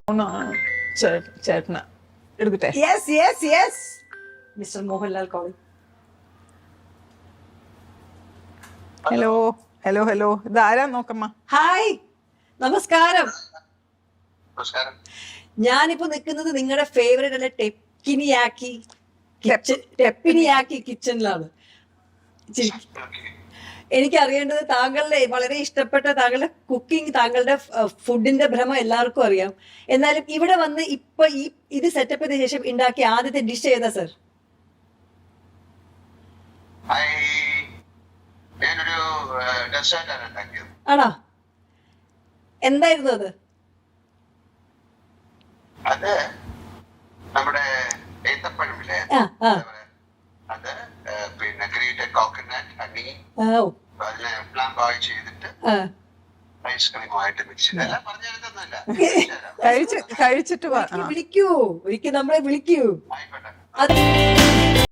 ചേട്ടന എടുക്കട്ടെ. Mister Mohanlal calling. Hello hello hello, ഇതാരാ നോക്കമ്മ? Hi, നമസ്കാരം. ഞാനിപ്പോ നിൽക്കുന്നത് നിങ്ങളുടെ ഫേവറേറ്റ് അല്ലെ ടെപ്പിനിയാക്കി കിച്ചണിലാണ്. എനിക്ക് അറിയേണ്ടത് താങ്കളുടെ വളരെ ഇഷ്ടപ്പെട്ട താങ്കളുടെ കുക്കിംഗ്, താങ്കളുടെ ഫുഡിന്റെ ഭ്രമം എല്ലാവർക്കും അറിയാം. എന്നാലും ഇവിടെ വന്ന് ഇപ്പൊ ഇത് സെറ്റപ്പ് ചെയ്ത ശേഷം ഉണ്ടാക്കിയ ആദ്യത്തെ ഡിഷ് ഏതാ സർ? ആണോ? എന്തായിരുന്നു അത്? അത് നമ്മുടെ ഏത്തപ്പഴമില്ലേ, അത് പിന്നെ ഗ്രേറ്റഡ് കോക്കനട്ട്, ഹണി, അതിനെ പ്ലാം ബോയിൽ ചെയ്തിട്ട് ഐസ്ക്രീമുമായിട്ട് മിക്സ് ചെയ്ത് എല്ലാം പറഞ്ഞെടുത്തൊന്നുമില്ല. കഴിച്ചിട്ട് വിളിക്കൂ, ഒരിക്കൽ നമ്മളെ വിളിക്കൂ. ആയിക്കോട്ടെ.